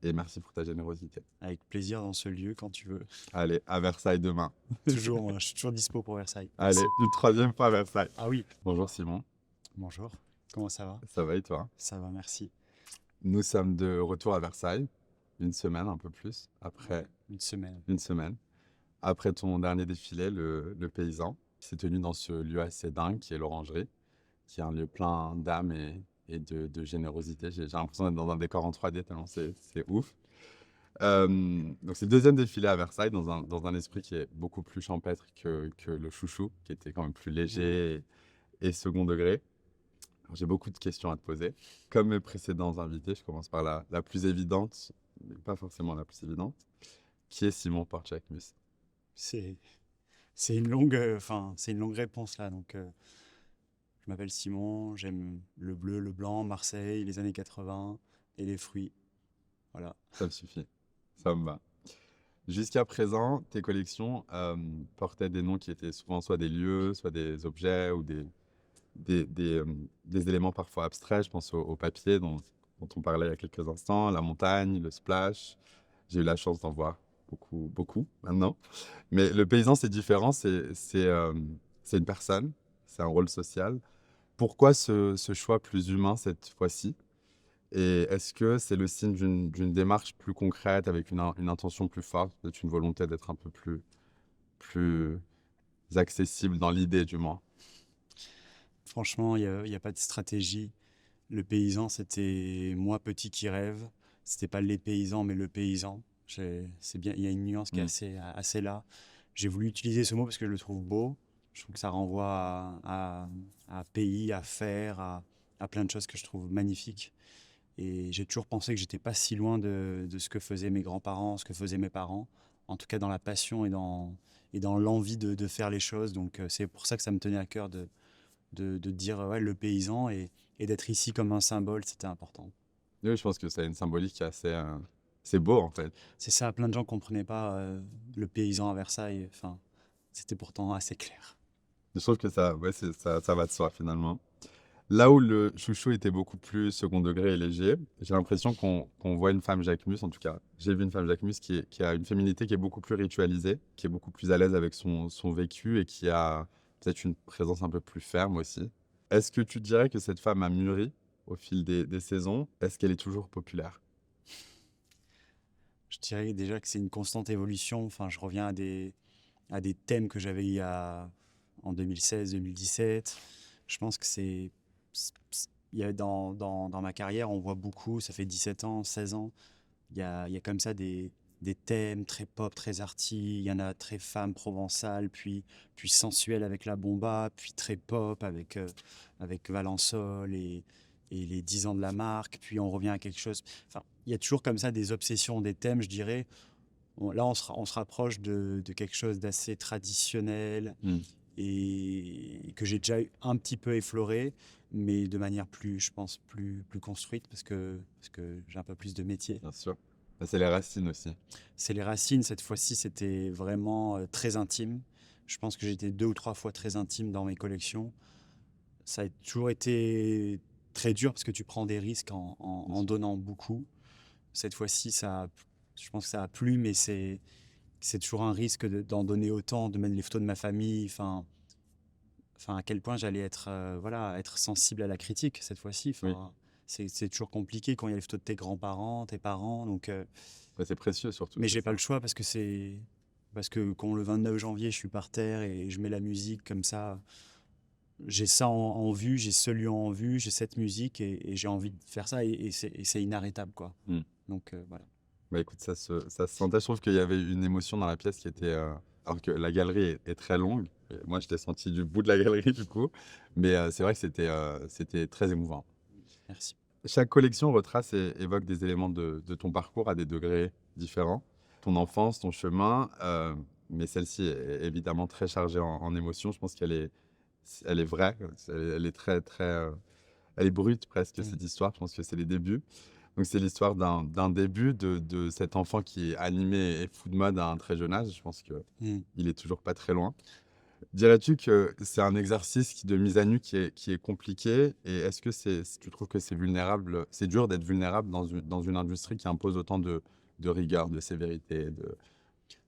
et merci pour ta générosité. Avec plaisir dans ce lieu quand tu veux. Allez, à Versailles demain. Toujours, moi, je suis toujours dispo pour Versailles. Allez, Merci. une troisième fois à Versailles. Ah oui, Bonjour Simon, bonjour. Comment ça va? ça va et toi? Ça va, merci. Nous sommes de retour à Versailles, une semaine, un peu plus, après Une semaine. une semaine, après ton dernier défilé, le Paysan, qui s'est tenu dans ce lieu assez dingue qui est l'Orangerie, qui est un lieu plein d'âme et de générosité. J'ai l'impression d'être dans un décor en 3D tellement c'est ouf. Donc c'est le deuxième défilé à Versailles dans un esprit qui est beaucoup plus champêtre que le chouchou, qui était quand même plus léger et second degré. Alors, j'ai beaucoup de questions à te poser. Comme mes précédents invités, je commence par la plus évidente, mais pas forcément la plus évidente. Qui est Simon Porte-Jacquemus? C'est, c'est une longue, c'est une longue réponse là. Donc, je m'appelle Simon, j'aime le bleu, le blanc, Marseille, les années 80 et les fruits. Voilà. Ça me suffit, ça me va. Jusqu'à présent, tes collections portaient des noms qui étaient souvent soit des lieux, soit des objets ou des éléments parfois abstraits. Je pense au papier dont on parlait il y a quelques instants, la montagne, le splash. J'ai eu la chance d'en voir beaucoup, beaucoup maintenant. Mais le paysan, c'est différent. C'est une personne, c'est un rôle social. Pourquoi ce choix plus humain cette fois-ci? Et est-ce que c'est le signe d'une démarche plus concrète, avec une intention plus forte, peut-être une volonté d'être un peu plus accessible dans l'idée, du moins? Franchement, il y a pas de stratégie. Le paysan, c'était moi petit qui rêve. C'était pas les paysans, mais le paysan. C'est bien, il y a une nuance qui est Mm. assez là. J'ai voulu utiliser ce mot parce que je le trouve beau. Je trouve que ça renvoie à pays, à faire, à plein de choses que je trouve magnifiques. Et j'ai toujours pensé que j'étais pas si loin de ce que faisaient mes grands-parents, ce que faisaient mes parents. En tout cas, dans la passion et dans l'envie de faire les choses. Donc, c'est pour ça que ça me tenait à cœur de dire ouais, le paysan et d'être ici comme un symbole, c'était important. Oui, je pense que c'est une symbolique qui est assez... c'est beau, en fait. C'est ça, plein de gens ne comprenaient pas le paysan à Versailles. Enfin, c'était pourtant assez clair. Je trouve que ça, ouais, ça va de soi, finalement. Là où le chouchou était beaucoup plus second degré et léger, j'ai l'impression qu'on voit une femme Jacquemus, en tout cas, j'ai vu une femme Jacquemus qui a une féminité qui est beaucoup plus ritualisée, qui est beaucoup plus à l'aise avec son vécu et qui a peut-être une présence un peu plus ferme aussi. Est-ce que tu dirais que cette femme a mûri au fil des saisons? Est-ce qu'elle est toujours populaire? Je dirais déjà que c'est une constante évolution. Enfin, je reviens à des thèmes que j'avais en 2016-2017. Je pense que il y a dans ma carrière, on voit beaucoup, ça fait 17 ans, 16 ans, il y a comme ça des thèmes très pop, très arty. Il y en a très femme provençale, puis sensuelle avec la bomba, puis très pop avec Valençol et les 10 ans de la marque. Puis on revient à quelque chose. Enfin, il y a toujours comme ça des obsessions, des thèmes, je dirais. Là, on se rapproche de quelque chose d'assez traditionnel Hmm, et que j'ai déjà un petit peu effleuré, mais de manière plus, je pense, plus construite parce que j'ai un peu plus de métier. bien sûr. Bah, c'est les racines aussi. C'est les racines, cette fois-ci, c'était vraiment très intime. Je pense que j'ai été 2 ou 3 fois très intime dans mes collections. Ça a toujours été très dur parce que tu prends des risques Bien en sûr. donnant beaucoup. Cette fois-ci, je pense que ça a plu, mais c'est toujours un risque d'en donner autant, de mettre les photos de ma famille. À quel point j'allais être, voilà, être sensible à la critique cette fois-ci. Oui, C'est toujours compliqué quand il y a les photos de tes grands-parents, tes parents. Donc, bah, c'est précieux surtout, mais c'est j'ai pas ça. le choix parce que quand le 29 janvier, je suis par terre et je mets la musique comme ça, j'ai ça en vue, j'ai ce lieu en vue, j'ai cette musique et j'ai envie de faire ça et c'est inarrêtable, quoi. Hmm. Donc, voilà. Bah écoute, ça se sentait. Je trouve qu'il y avait une émotion dans la pièce qui était. Alors que la galerie est très longue. Et moi, je t'ai senti du bout de la galerie, du coup. Mais c'est vrai que c'était très émouvant. Merci. Chaque collection retrace et évoque des éléments de ton parcours à des degrés différents. Ton enfance, ton chemin. Mais celle-ci est évidemment très chargée en émotions. Je pense elle est vraie. Elle est très, très. Elle est brute presque, Mm. cette histoire. Je pense que c'est les débuts. Donc c'est l'histoire d'un début de cet enfant qui est animé et fou de mode à un très jeune âge. Je pense Mm. qu'il est toujours pas très loin. Dirais-tu que c'est un exercice de mise à nu qui est compliqué et est-ce que tu trouves que c'est vulnérable, c'est dur d'être vulnérable dans une industrie qui impose autant de rigueur, de sévérité, de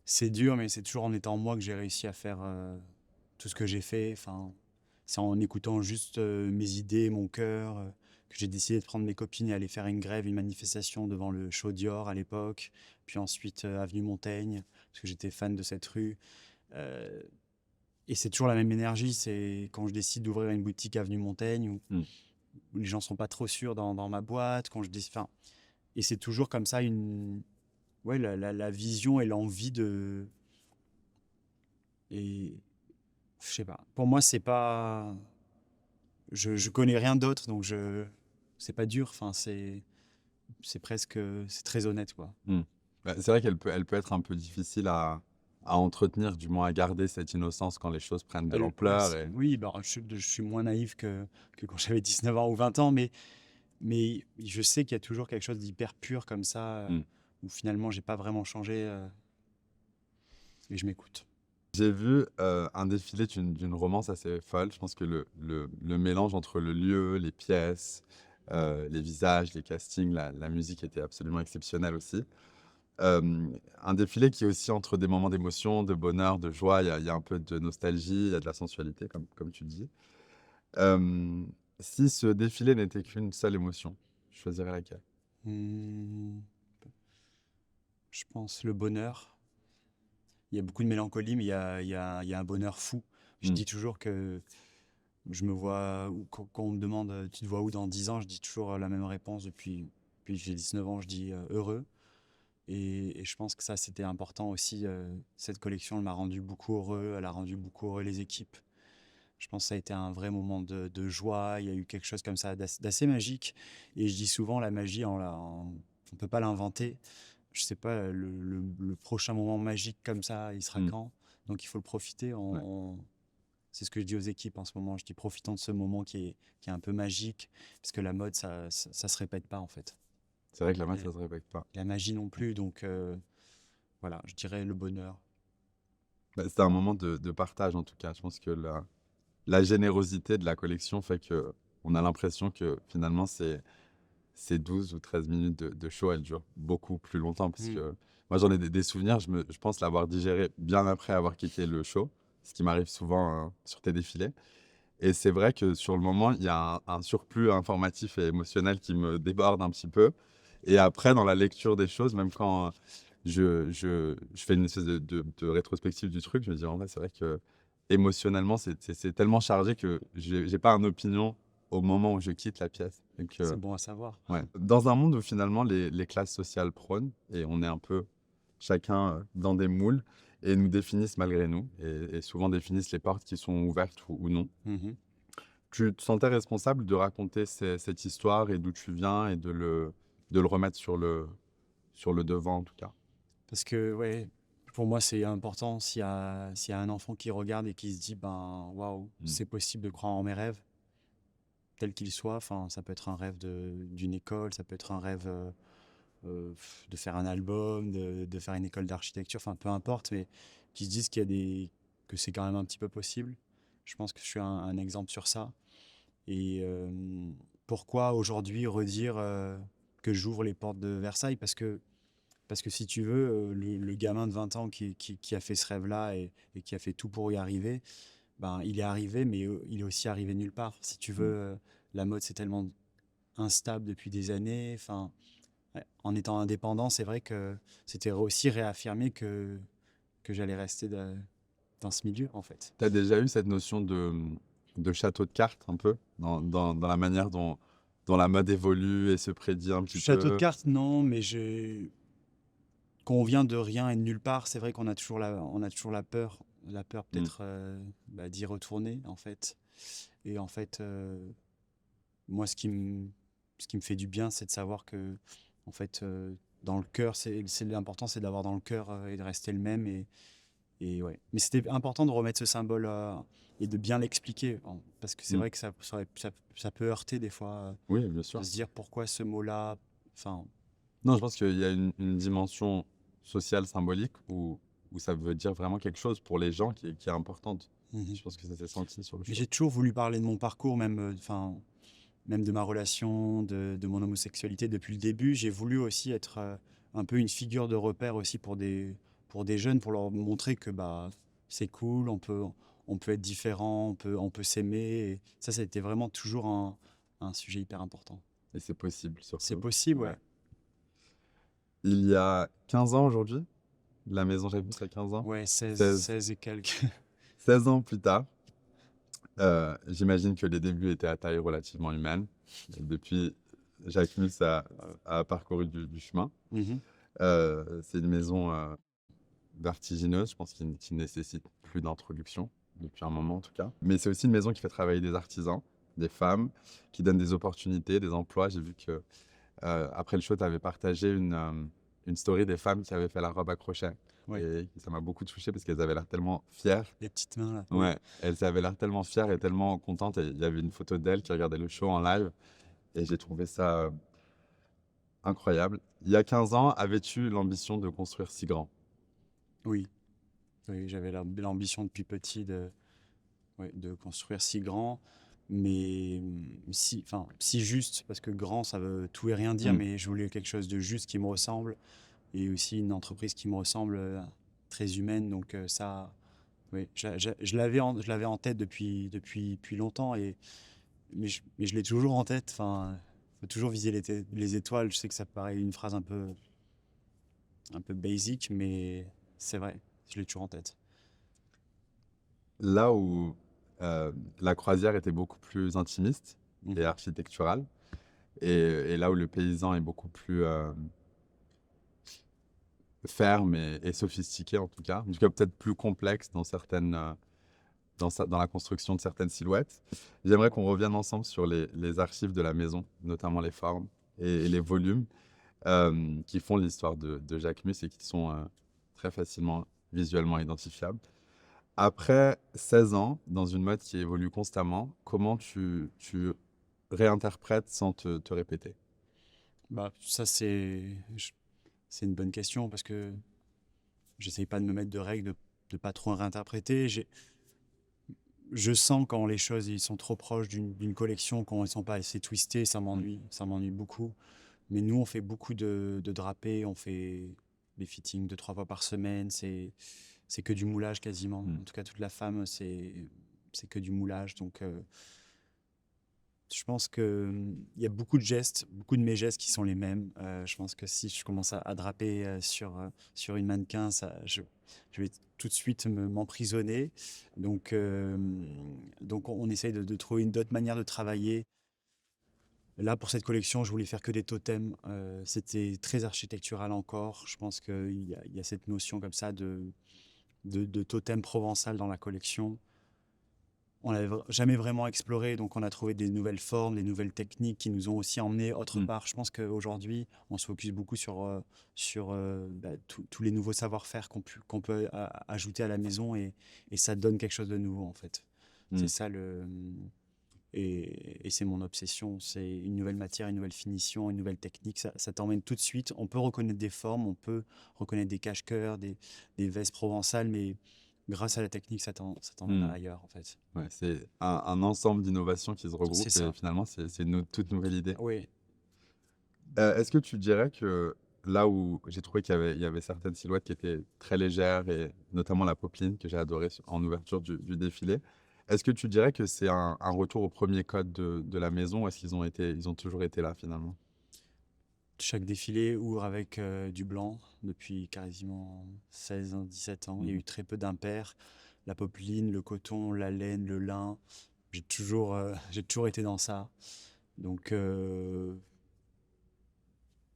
C'est dur, mais c'est toujours en étant moi que j'ai réussi à faire tout ce que j'ai fait. Enfin, c'est en écoutant juste mes idées, mon cœur, que j'ai décidé de prendre mes copines et aller faire une grève, une manifestation devant le Chaux Dior à l'époque, puis ensuite Avenue Montaigne, parce que j'étais fan de cette rue. Euh, et c'est toujours la même énergie, c'est quand je décide d'ouvrir une boutique Avenue Montaigne, Mmh. où les gens sont pas trop sûrs dans ma boîte, quand je décide... Enfin, et c'est toujours comme ça ouais, la vision et l'envie de... Et je sais pas. Pour moi, c'est pas. Je connais rien d'autre, donc c'est pas dur. Enfin, c'est presque, c'est très honnête, quoi. Mmh. Bah, c'est vrai elle peut être un peu difficile à entretenir, du moins à garder cette innocence quand les choses prennent de Ouais, l'ampleur et oui, bah, je suis moins naïf que quand j'avais 19 ans ou 20 ans, mais je sais qu'il y a toujours quelque chose d'hyper pur comme ça, mmh. où finalement, j'ai pas vraiment changé, et je m'écoute. J'ai vu, un défilé d'une romance assez folle. Je pense que le mélange entre le lieu, les pièces, les visages, les castings, la musique était absolument exceptionnelle aussi. Un défilé qui est aussi entre des moments d'émotion, de bonheur, de joie. Il y a un peu de nostalgie, il y a de la sensualité comme tu dis. Hem, Si ce défilé n'était qu'une seule émotion, tu choisirais laquelle? Hmm, je pense le bonheur. Il y a beaucoup de mélancolie, mais il y a un bonheur fou. Je Mmh, dis toujours que je me vois, ou quand on me demande tu te vois où dans 10 ans, je dis toujours la même réponse depuis que j'ai 19 ans, je dis heureux. Et je pense que ça, c'était important aussi. Cette collection, elle m'a rendu beaucoup heureux, elle a rendu beaucoup heureux les équipes. Je pense que ça a été un vrai moment de joie. Il y a eu quelque chose comme ça d'assez magique. Et je dis souvent, la magie, on ne peut pas l'inventer. Je sais pas, le prochain moment magique comme ça, il sera mmh, quand? Donc il faut le profiter. ouais. C'est ce que je dis aux équipes en ce moment. Je dis profitons de ce moment qui est un peu magique, parce que la mode, ça se répète pas en fait. C'est vrai que la mode, Et ça se répète pas. la magie non plus, donc voilà, je dirais le bonheur. Bah, c'était un moment de partage en tout cas. Je pense que la générosité de la collection fait que on a l'impression que finalement ces 12 ou 13 minutes de show, elles durent beaucoup plus longtemps parce Mm. que moi j'en ai des souvenirs, je pense l'avoir digéré bien après avoir quitté le show, ce qui m'arrive souvent sur tes défilés. Et c'est vrai que sur le moment, il y a un surplus informatif et émotionnel qui me déborde un petit peu. Et après, dans la lecture des choses, même quand je fais une espèce de rétrospective du truc, je me dis en vrai, c'est vrai que émotionnellement, c'est tellement chargé que j'ai pas une opinion au moment où je quitte la pièce. Donc, C'est bon à savoir. ouais. Dans un monde où finalement les classes sociales prônent et on est un peu chacun dans des moules et nous définissent malgré nous et souvent définissent les portes qui sont ouvertes ou non. Mhm. Tu te sentais responsable de raconter cette histoire et d'où tu viens et de le remettre sur le devant en tout cas. Parce que, ouais, pour moi, c'est important s'il y a un enfant qui regarde et qui se dit, ben, waouh, Mm. c'est possible de croire en mes rêves, quels qu'ils soient. Enfin, ça peut être un rêve d'une école, ça peut être un rêve de faire un album, de faire une école d'architecture, enfin, peu importe, mais qui se disent que c'est quand même un petit peu possible. Je pense que je suis un exemple sur ça. Et pourquoi aujourd'hui redire que j'ouvre les portes de Versailles? Parce que si tu veux, le gamin de 20 ans qui a fait ce rêve-là et qui a fait tout pour y arriver, ben, il est arrivé, mais il est aussi arrivé nulle part. Si tu veux, Mm. la mode, c'est tellement instable depuis des années. Enfin, ouais, en étant indépendant, c'est vrai que c'était aussi réaffirmer que j'allais rester dans ce milieu, en fait. Tu as déjà eu cette notion de château de cartes un peu dans la manière dont la mode évolue et se prédit un petit Château de peu? cartes, non, mais quand on vient de rien et de nulle part, c'est vrai qu'on a toujours on a toujours la peur Mm. peut-être d'y retourner en fait. Et en fait, moi, ce qui me fait du bien, c'est de savoir que, en fait, dans le cœur, c'est l'important, c'est d'avoir dans le cœur et de rester le même. Et ouais. Mais c'était important de remettre ce symbole et de bien l'expliquer, parce que c'est Mm. vrai que ça peut heurter des fois Oui, bien de sûr. se dire pourquoi ce mot-là. Enfin, Non, je pense qu'il y a une dimension sociale symbolique où où ça veut dire vraiment quelque chose pour les gens qui est importante. Mhm. Je pense que ça s'est senti sur le Mais choix. j'ai toujours voulu parler de mon parcours, même, enfin, même de ma relation, de mon homosexualité depuis le début. J'ai voulu aussi être un peu une figure de repère aussi pour des jeunes, pour leur montrer que bah, c'est cool, on peut être différent, on peut s'aimer. Et ça a été vraiment toujours un sujet hyper important. Et c'est possible, C'est surtout. possible, Ouais. ouais. Il y a 15 ans aujourd'hui, la maison Jacquemus a 15 ans. Ouais, 16, 16 et quelques. 16 ans plus tard, j'imagine que les débuts étaient à taille relativement humaine. Et depuis, Jacquemus a parcouru du chemin. Mhm. C'est une maison vertigineuse, je pense, qui nécessite plus d'introduction, depuis un moment en tout cas. Mais c'est aussi une maison qui fait travailler des artisans, des femmes, qui donne des opportunités, des emplois. J'ai vu que après le show, tu avais partagé une story des femmes qui avaient fait la robe à crochet. Ouais, Et ça m'a beaucoup touché parce qu'elles avaient l'air tellement fières. les petites mains là. Oui. Ouais, elles avaient l'air tellement fières et tellement contentes. Et il y avait une photo d'elles qui regardaient le show en live. Et j'ai trouvé ça incroyable. Il y a 15 ans, avais-tu l'ambition de construire si grand? Oui, oui, j'avais l'ambition depuis petit ouais, de construire si grand, mais si, enfin, si juste, parce que grand, ça veut tout et rien dire, Mm. mais je voulais quelque chose de juste qui me ressemble, et aussi une entreprise qui me ressemble, très humaine, donc ça, oui, je l'avais en tête depuis longtemps, mais je l'ai toujours en tête, enfin, faut toujours viser les étoiles, je sais que ça paraît une phrase un peu basic, mais c'est vrai, je l'ai toujours en tête. Là où la croisière était beaucoup plus intimiste et Mhm. architecturale, et là où le paysan est beaucoup plus ferme et sophistiqué en tout cas peut-être plus complexe dans certaines, dans la construction de certaines silhouettes. J'aimerais qu'on revienne ensemble sur les archives de la maison, notamment les formes et les volumes qui font l'histoire de Jacques Mus et qui sont très facilement visuellement identifiables. Après 16 ans, dans une mode qui évolue constamment, comment tu réinterprètes sans te répéter? Bah, ça, c'est une bonne question parce que j'essaye pas de me mettre de règles, de pas trop réinterpréter. Je sens quand les choses ils sont trop proches d'une collection, quand ils sont pas assez twistés, ça m'ennuie beaucoup. Mais nous, on fait beaucoup de drapés, on fait des fittings 2, 3 fois par semaine. C'est que du moulage quasiment. Mm. En tout cas, toute la femme, c'est que du moulage. Donc, je pense que il y a beaucoup de gestes, beaucoup de mes gestes qui sont les mêmes. Je pense que si je commence à draper sur une mannequin, je vais tout de suite m'emprisonner. Donc, donc on essaye de trouver une autre manière de travailler. Là, pour cette collection, je voulais faire que des totems. C'était très architectural encore. Je pense il y a cette notion comme ça de totem provençal dans la collection. On l'avait jamais vraiment exploré, donc on a trouvé des nouvelles formes, des nouvelles techniques qui nous ont aussi emmenés autre Mm. part. Je pense qu'aujourd'hui, on se focus beaucoup sur bah, tous les nouveaux savoir-faire qu'on peut ajouter à la maison et ça donne quelque chose de nouveau en fait. C'est Mm. ça et c'est mon obsession. C'est une nouvelle matière, une nouvelle finition, une nouvelle technique. Ça t'emmène tout de suite. On peut reconnaître des formes, on peut reconnaître des cache-cœurs, des vestes provençales, mais grâce à la technique, ça t'emmène Mm. ailleurs en fait. Ouais, c'est un ensemble d'innovations qui se C'est regroupent et ça. finalement, c'est une toute nouvelle idée. Oui. Est-ce que tu dirais que là où j'ai trouvé qu'il y avait certaines silhouettes qui étaient très légères et notamment la popeline que j'ai adorée en ouverture du défilé, est-ce que tu dirais que c'est un retour au premier code de la maison ou est-ce ils ont toujours été là finalement? Chaque défilé ouvre avec du blanc depuis quasiment 16 ans, 17 ans. Il y a Mhm. eu très peu d'impairs. La popeline, le coton, la laine, le lin. J'ai toujours été dans ça. Donc,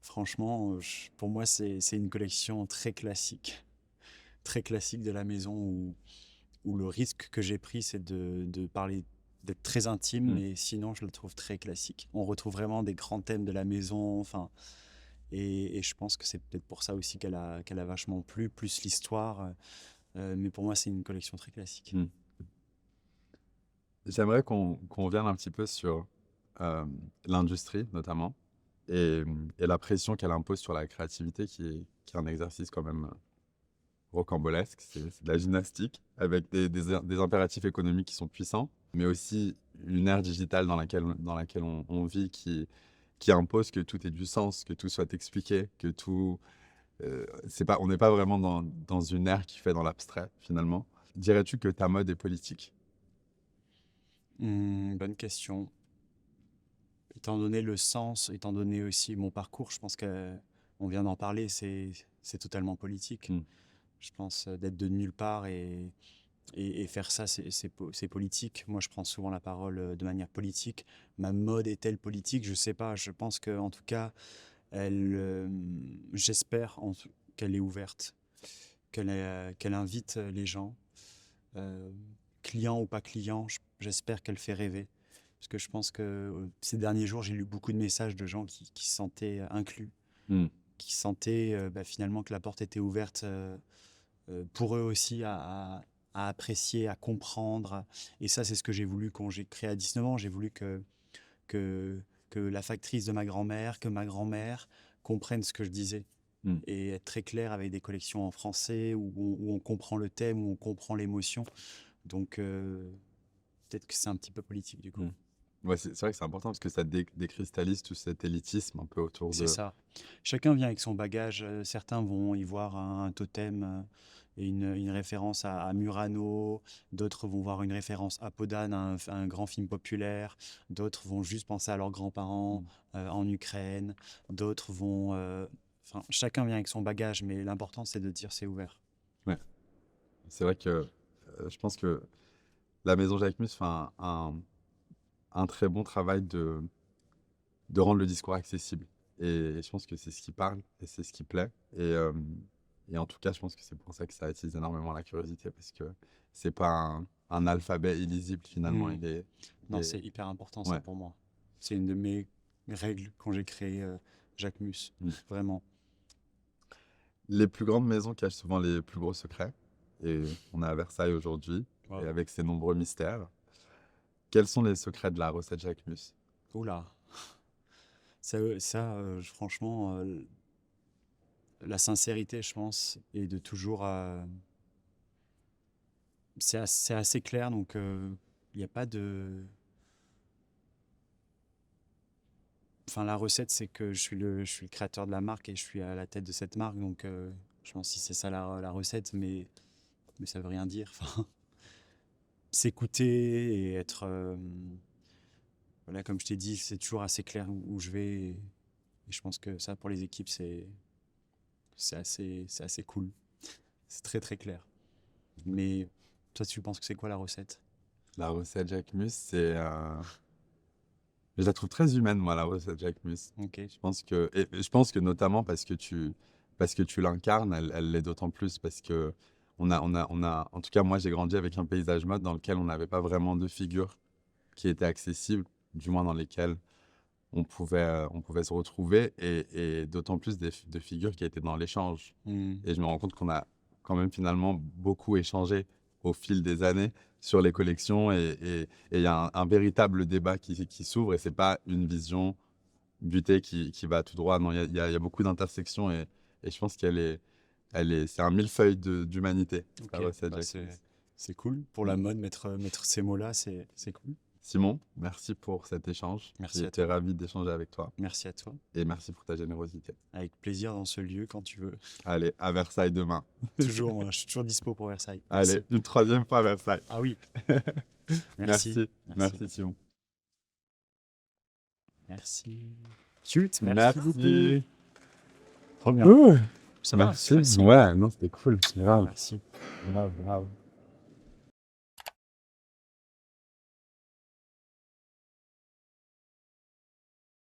franchement, pour moi, c'est une collection très classique de la maison où le risque que j'ai pris, c'est de parler, d'être très intime, Mm. mais sinon, je la trouve très classique. On retrouve vraiment des grands thèmes de la maison, enfin, et je pense que c'est peut-être pour ça aussi qu'elle a vachement plu, plus l'histoire. Mais pour moi, c'est une collection très classique. Mm. J'aimerais qu'on revienne un petit peu sur euh, l'industrie notamment et la pression qu'elle impose sur la créativité qui est un exercice quand même rocambolesque, c'est de la gymnastique, avec des impératifs économiques qui sont puissants, mais aussi une ère digitale dans laquelle on vit qui impose que tout ait du sens, que tout soit expliqué, que tout... on n'est pas vraiment dans une ère qui fait dans l'abstrait, finalement. Dirais-tu que ta mode est politique? Bonne question. Étant donné le sens, étant donné aussi mon parcours, je pense qu'on vient d'en parler, c'est totalement politique. Mm. Je pense d'être de nulle part et faire ça, c'est politique. Moi, je prends souvent la parole de manière politique. Ma mode est-elle politique? Je sais pas. Je pense qu'en tout cas, j'espère qu'elle est ouverte, qu'elle invite les gens, euh, clients ou pas clients. J'espère qu'elle fait rêver. Parce que je pense que ces derniers jours, j'ai lu beaucoup de messages de gens qui se sentaient inclus, Mm. qui sentaient finalement que la porte était ouverte pour eux aussi à apprécier, à comprendre. Et ça, c'est ce que j'ai voulu quand j'ai créé à 19 ans. J'ai voulu que, que la factrice de ma grand-mère, que ma grand-mère comprenne ce que je disais. Mm. Et être très clair avec des collections en français où on comprend le thème, où on comprend l'émotion. Donc, peut-être que c'est un petit peu politique du coup. Mm. Ouais, c'est vrai que c'est important parce que ça décristallise tout cet élitisme un peu autour C'est de... ça. Chacun vient avec son bagage. Certains vont y voir un totem et une référence à Murano. D'autres vont voir une référence à Podane, un grand film populaire. D'autres vont juste penser à leurs grands-parents en Ukraine. D'autres vont... Enfin, chacun vient avec son bagage, mais l'important, c'est de dire c'est ouvert. Ouais. C'est vrai que je pense que la Maison Jacquemus fait un très bon travail de rendre le discours accessible. Et je pense que c'est ce qui parle et c'est ce qui plaît. Et en tout cas, je pense que c'est pour ça que ça attise énormément la curiosité parce que c'est pas un alphabet illisible finalement. Mm. Non, c'est hyper important ça Ouais. pour moi. C'est une de mes règles quand j'ai créé Jacquemus. Mm. Vraiment. Les plus grandes maisons cachent souvent les plus gros secrets. Et on est à Versailles aujourd'hui, Wow. et avec ses nombreux mystères. Quels sont les secrets de la recette Jacquemus? Oula. Franchement, la sincérité, je pense, et de toujours. C'est assez clair, donc il n'y a pas de. Enfin, la recette, c'est que je suis le créateur de la marque et je suis à la tête de cette marque, donc je pense si c'est ça la recette, mais ça veut rien dire. Enfin, s'écouter et être. Voilà, comme je t'ai dit, c'est toujours assez clair où je vais. Et je pense que ça, pour les équipes, c'est assez cool. C'est très très clair. Mais toi, tu penses que c'est quoi la recette? La recette Jacquemus, c'est... Je la trouve très humaine, moi, la recette Jacquemus. Ok. Je pense que notamment parce que tu l'incarnes, elle l'est d'autant plus parce que en tout cas, moi, j'ai grandi avec un paysage mode dans lequel on n'avait pas vraiment de figures qui étaient accessibles, du moins dans lesquelles on pouvait se retrouver, et d'autant plus de figures qui étaient dans l'échange. Mm. Et je me rends compte qu'on a quand même finalement beaucoup échangé au fil des années sur les collections, et il y a un véritable débat qui s'ouvre, et c'est pas une vision butée qui va tout droit. Non, il y a beaucoup d'intersections, et je pense c'est un millefeuille d'humanité. Ok. la recette Bah, Jacquemus. c'est cool. Pour la mode, mettre ces mots-là, c'est cool. Simon, merci pour cet échange. Merci J'ai à été toi. ravi d'échanger avec toi, Merci à toi. et merci pour ta générosité. Avec plaisir dans ce lieu quand tu veux. Allez, à Versailles demain. Toujours, moi, je suis toujours dispo pour Versailles. Allez, Merci. une troisième fois à Versailles. Ah oui. Merci. Merci, Simon. Merci. Chut, merci beaucoup. Merci. Trop bien. Ouh, Ça va, merci. c'est facile. Ouais, non, c'était cool. Grave. Merci. Grave, grave.